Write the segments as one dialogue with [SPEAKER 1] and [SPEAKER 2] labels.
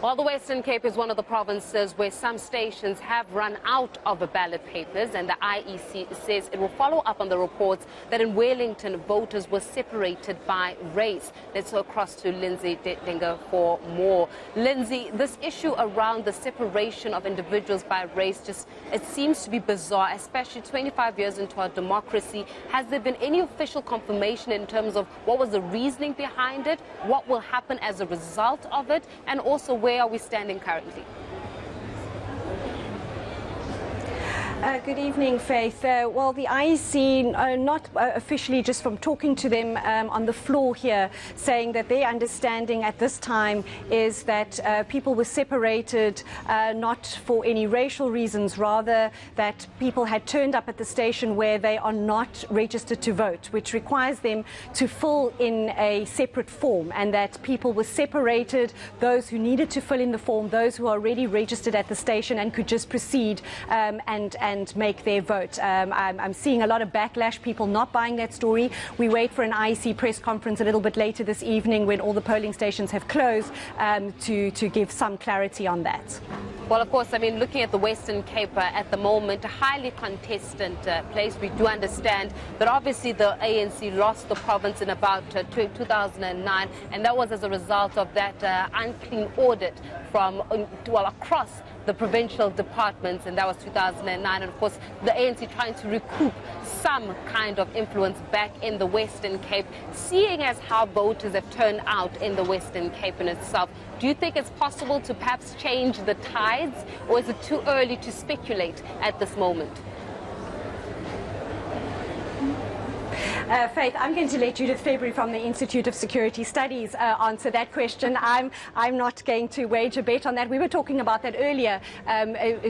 [SPEAKER 1] Well, the Western Cape is one of the provinces where some stations have run out of the ballot papers, and the IEC says it will follow up on the reports that in Wellington voters were separated by race. Let's go across to Lindsay Dinger for more. Lindsay, this issue around the separation of individuals by race it seems to be bizarre, especially 25 years into our democracy. Has there been any official confirmation in terms of what was the reasoning behind it, what will happen as a result of it, and also where are we standing currently?
[SPEAKER 2] Good evening, Faith. Well, the IEC, not officially, just from talking to them on the floor here, saying that their understanding at this time is that people were separated not for any racial reasons, rather that people had turned up at the station where they are not registered to vote, which requires them to fill in a separate form, and that people were separated, those who needed to fill in the form, those who are already registered at the station and could just proceed and make their vote. I'm seeing a lot of backlash, people not buying that story. We wait for an IEC press conference a little bit later this evening when all the polling stations have closed to give some clarity on that.
[SPEAKER 1] Well, of course, I mean, looking at the Western Cape at the moment, a highly contested place. We do understand that obviously the ANC lost the province in about 2009, and that was as a result of that unclean audit from, well, across the provincial departments, and that was 2009. And of course, the ANC trying to recoup some kind of influence back in the Western Cape. Seeing as how voters have turned out in the Western Cape in itself, do you think it's possible to perhaps change the tides, or is it too early to speculate at this moment?
[SPEAKER 2] Faith, I'm going to let Judith February from the Institute of Security Studies answer that question. I'm not going to wage a bet on that. We were talking about that earlier,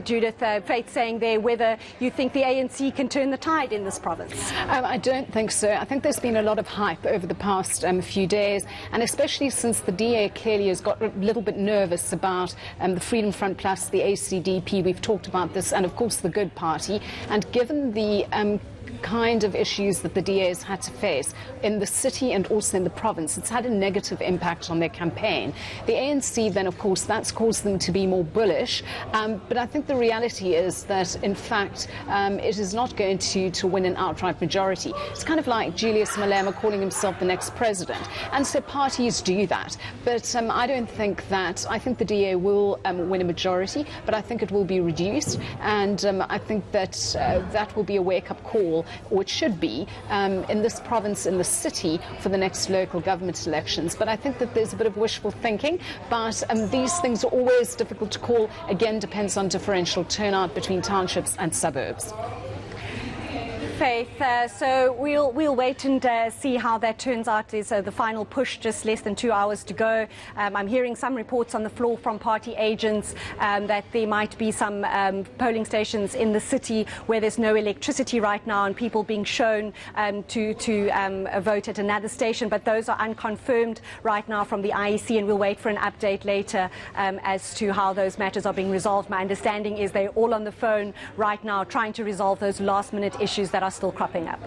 [SPEAKER 2] Judith. Faith saying there whether you think the ANC can turn the tide in this province.
[SPEAKER 3] I don't think so. I think there's been a lot of hype over the past few days, and especially since the DA clearly has got a little bit nervous about the Freedom Front Plus, the ACDP. We've talked about this, and of course the Good Party. And given the kind of issues that the DA has had to face in the city and also in the province, it's had a negative impact on their campaign. The ANC then, of course, that's caused them to be more bullish, but I think the reality is that, in fact, it is not going to win an outright majority. It's kind of like Julius Malema calling himself the next president, and so parties do that. But I don't think that, I think the DA will win a majority, but I think it will be reduced, and I think that that will be a wake-up call, or it should be, in this province, in the city, for the next local government elections. But I think that there's a bit of wishful thinking, but these things are always difficult to call. Again, depends on differential turnout between townships and suburbs.
[SPEAKER 2] Faith, so we'll wait and see how that turns out. There's the final push, just less than 2 hours to go. I'm hearing some reports on the floor from party agents that there might be some polling stations in the city where there's no electricity right now, and people being shown to vote at another station. But those are unconfirmed right now from the IEC, and we'll wait for an update later as to how those matters are being resolved. My understanding is they're all on the phone right now trying to resolve those last-minute issues that are still cropping up.